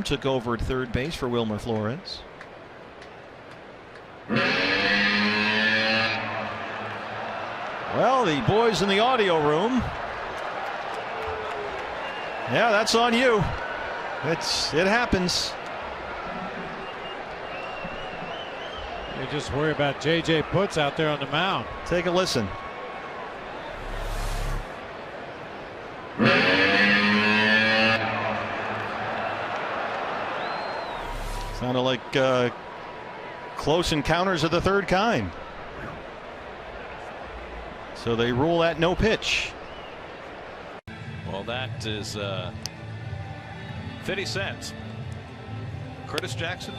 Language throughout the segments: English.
game took over at third base for Wilmer Flores. Well, the boys in the audio room. Yeah, that's on you. It happens. You just worry about J.J. Putz out there on the mound. Take a listen. Sounded like close encounters of the third kind. So they rule that no pitch. Well, that is 50 cents. Curtis Jackson.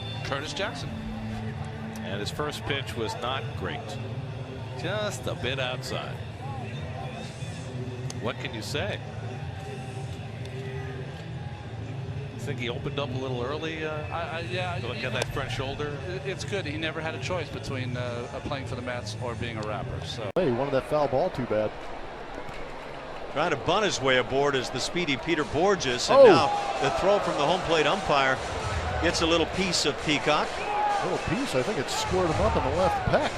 And his first pitch was not great. Just a bit outside. What can you say? You think he opened up a little early? Yeah. Look at that front shoulder. It's good. He never had a choice between playing for the Mets or being a rapper. So he wanted that foul ball too bad. Trying to bunt his way aboard is the speedy Peter Borges, and now the throw from the home plate umpire gets a little piece of Peacock. A little piece. I think it squared him up in the left pec.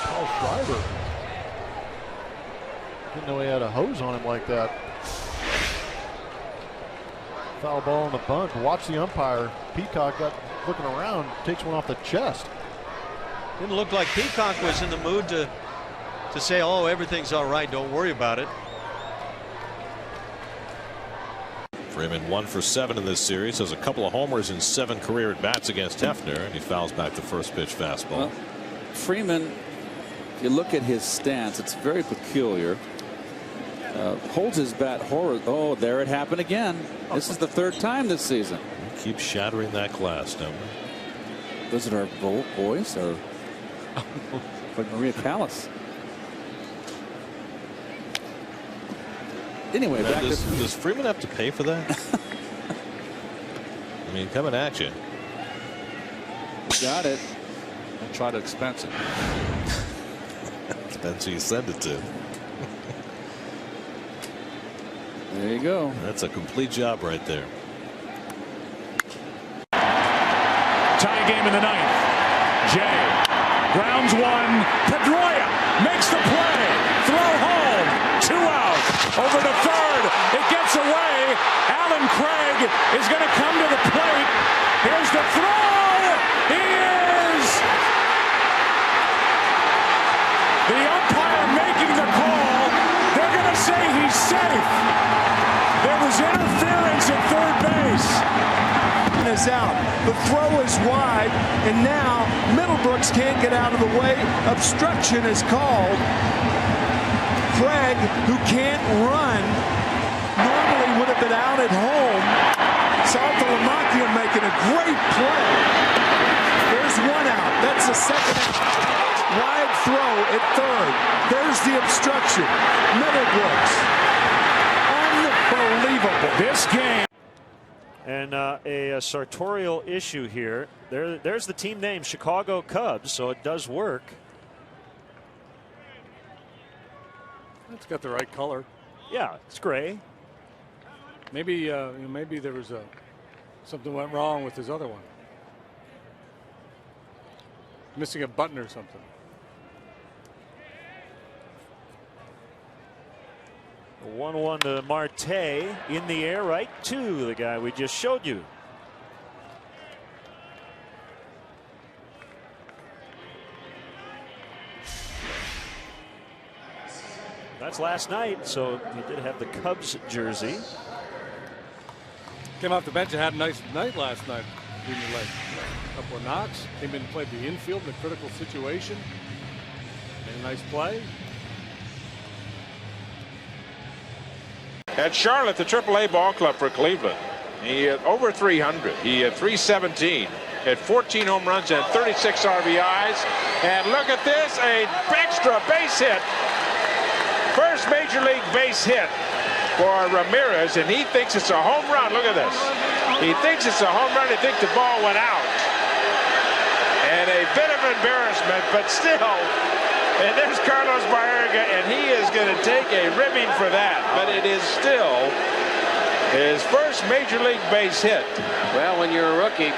Paul Schreiber. Didn't know he had a hose on him like that. Foul ball on the bunt. Watch the umpire. Peacock got looking around, takes one off the chest. Didn't look like Peacock was in the mood to say, oh, everything's all right, don't worry about it. Freeman 1 for 7 in this series, has a couple of homers in 7 career at bats against Hefner, and he fouls back the first pitch fastball. Well, Freeman, if you look at his stance, it's very peculiar. Holds his bat horror. Oh, there it happened again. This is the third time this season. He keeps shattering that glass, don't we? Was it our voice or like Maria Callas? Anyway, back does Freeman have to pay for that? I mean, coming at you. Got it. I'll try to expense it. Depends who you send it to. There you go. That's a complete job right there. Tie game in the ninth. Jay grounds one. Pedroia makes the play. Throw home. 2 out. Over to third. It gets away. Alan Craig is going to come to the plate. Here's the throw. He is. The umpire making the call. They're going to say he's safe. There was interference at third base. Is out. The throw is wide, and now Middlebrooks can't get out of the way. Obstruction is called. Craig, who can't run, normally would have been out at home. Saltalamacchia making a great play. There's 1 out. That's the second out. Wide throw at third. There's the obstruction. Middlebrooks. Unbelievable. This game. And a sartorial issue here. There's the team name, Chicago Cubs, so it does work. It's got the right color. Yeah, it's gray. Maybe maybe there was something went wrong with his other one. Missing a button or something. The 1-1 to Marte in the air, right to the guy we just showed you. That's last night, so he did have the Cubs jersey. Came off the bench and had a nice night last night. Didn't like a couple of knocks. Came in and played the infield in a critical situation. Made a nice play. At Charlotte, the AAA ball club for Cleveland, he had over 300. He had 317. Had 14 home runs and 36 RBIs. And look at this, an extra base hit. First major league base hit for Ramirez, and he thinks it's a home run. Look at this. He thinks it's a home run. He thinks the ball went out. And a bit of embarrassment, but still. And there's Carlos Baerga, and he is going to take a ribbing for that. But it is still His first major league base hit. Well, when you're a rookie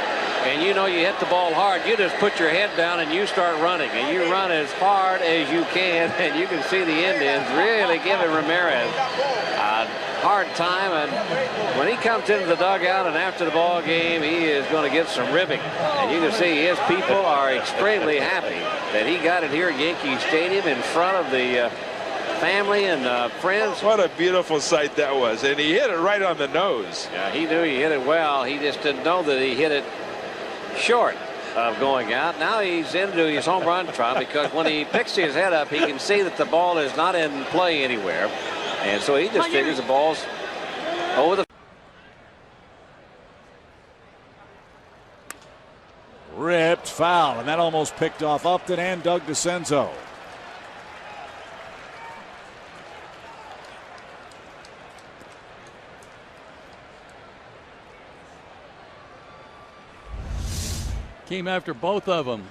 and you know you hit the ball hard, you just put your head down and you start running. And you run as hard as you can. And you can see the Indians really giving Ramirez a hard time. And when he comes into the dugout and after the ball game, he is going to get some ribbing. And you can see his people are extremely happy that he got it here at Yankee Stadium in front of the family and friends. What a beautiful sight that was. And he hit it right on the nose. Yeah, he knew he hit it well. He just didn't know that he hit it short of going out. Now he's into his home run trial because when he picks his head up, he can see that the ball is not in play anywhere. And so he just figures the ball's over the. Ripped foul, and that almost picked off Upton and Doug DeCenzo. Came after both of them.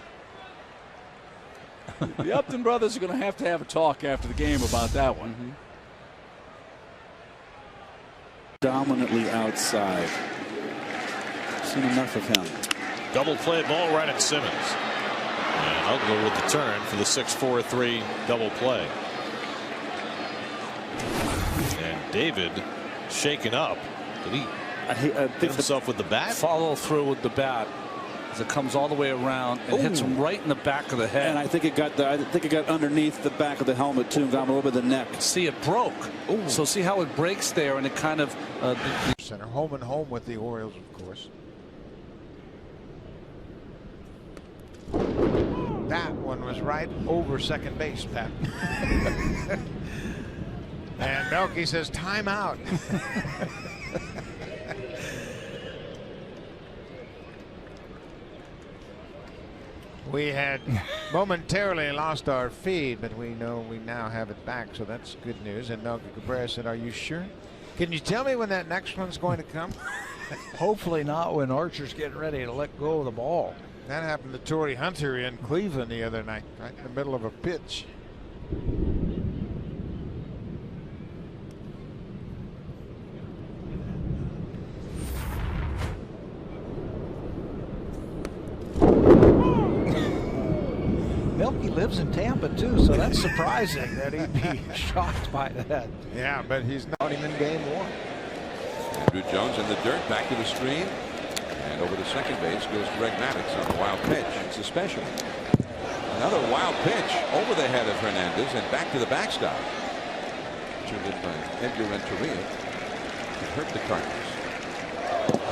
The Upton brothers are going to have a talk after the game about that one. Dominantly outside. Seen enough of him. Double play ball right at Simmons. And Ugler with the turn for the 6-4-3 double play. And David shaken up. Did he hit himself with the bat? Follow through with the bat. As it comes all the way around and hits him right in the back of the head. And I think it got underneath the back of the helmet too, and got him over the neck. See, it broke. Ooh. So see how it breaks there, and it kind of center home and home with the Orioles, of course. That one was right over second base, Pat. And Melky says timeout. We had momentarily lost our feed, but we know we now have it back, so that's good news. And Melky Cabrera said, "Are you sure? Can you tell me when that next one's going to come?" Hopefully not when Archer's getting ready to let go of the ball. That happened to Torrey Hunter in Cleveland the other night, right in the middle of a pitch. Melky lives in Tampa too, so that's surprising that he'd be shocked by that. Yeah, but he's not even in game one. Andrew Jones in the dirt, back to the screen, and over to second base goes Greg Maddux on a wild pitch. It's a special. Another wild pitch over the head of Hernandez and back to the backstop. Turned in by Edgar Renteria. It hurt the Cardinals.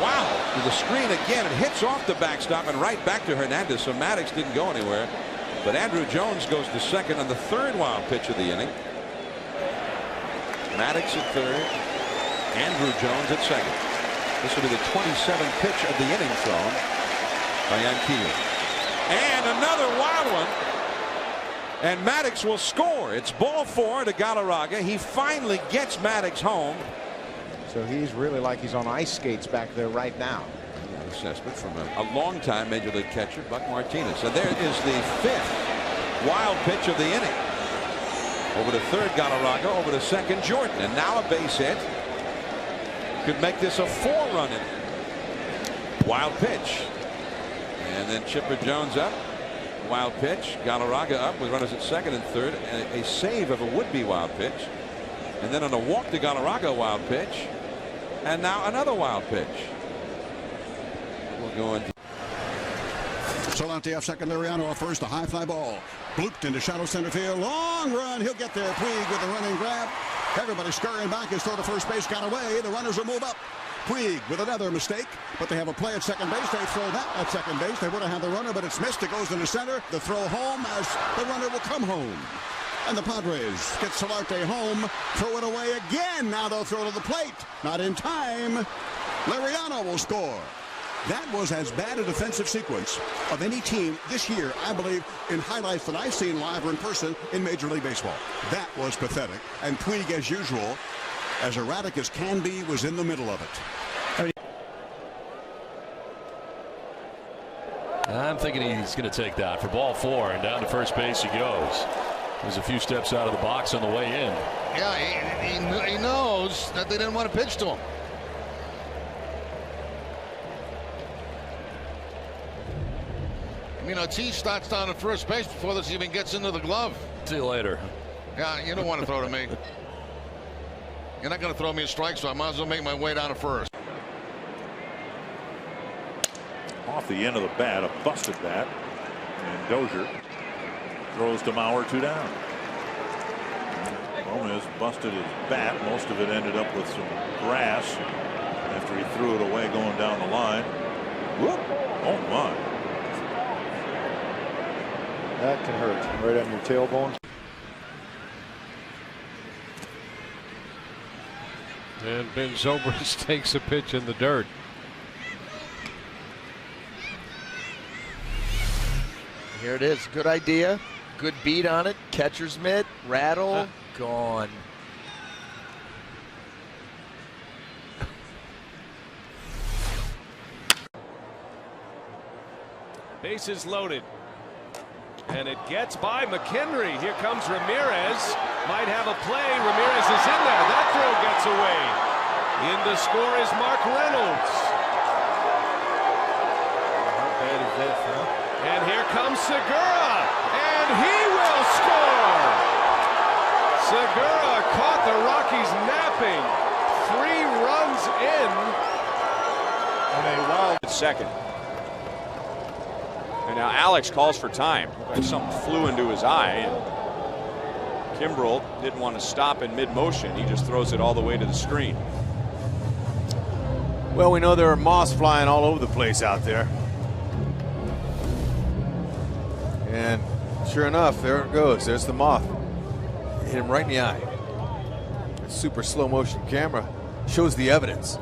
Wow! To the screen again. It hits off the backstop and right back to Hernandez. So Maddux didn't go anywhere. But Andrew Jones goes to second on the third wild pitch of the inning. Maddux at third. Andrew Jones at second. This will be the 27th pitch of the inning thrown by Yankees. And another wild one. And Maddux will score. It's ball 4 to Galarraga. He finally gets Maddux home. So he's really like he's on ice skates back there right now. Assessment from a longtime Major League catcher, Buck Martinez. And there is the 5th wild pitch of the inning. Over to third, Galarraga. Over to second, Jordan. And now a base hit. Could make this a 4-run inning. Wild pitch. And then Chipper Jones up. Wild pitch. Galarraga up with runners at second and third. And a save of a would-be wild pitch. And then on a walk to Galarraga, a wild pitch. And now another wild pitch. We'll go into. Solante off second, Liriano off first, a high fly ball. Blooped into shallow center field. Long run. He'll get there. Puig with a running grab. Everybody scurrying back. His throw to first base got away. The runners will move up. Puig with another mistake, but they have a play at second base. They throw that at second base. They would have had the runner, but it's missed. It goes into center. The throw home as the runner will come home. And the Padres get Solarte home. Throw it away again. Now they'll throw to the plate. Not in time. Liriano will score. That was as bad a defensive sequence of any team this year, I believe, in highlights that I've seen live or in person in Major League Baseball. That was pathetic. And Puig, as usual, as erratic as can be, was in the middle of it. I'm thinking he's going to take that for ball 4, and down to first base he goes. There's a few steps out of the box on the way in. Yeah, he knows that they didn't want to pitch to him. You know, T starts down at first base before this even gets into the glove. See you later. Yeah, you don't want to throw to me. You're not going to throw me a strike, so I might as well make my way down to first. Off the end of the bat, a busted bat. And Dozier throws to Mauer, 2 down. Gomez busted his bat. Most of it ended up with some grass after he threw it away going down the line. Whoop. Oh my. That can hurt right on your tailbone. And Ben Zobrist takes a pitch in the dirt. Here it is. Good idea. Good beat on it. Catcher's mitt. Rattle. Gone. Bases loaded. And it gets by McHenry. Here comes Ramirez. Might have a play. Ramirez is in there. That throw gets away. In to score is Mark Reynolds. How bad is this, huh? And here comes Segura. And he will score. Segura caught the Rockies napping. 3 runs in. And a wild second. And now Alex calls for time. Looked like something flew into his eye. And Kimbrel didn't want to stop in mid-motion. He just throws it all the way to the screen. Well, we know there are moths flying all over the place out there. And sure enough, there it goes. There's the moth. Hit him right in the eye. A super slow motion camera shows the evidence.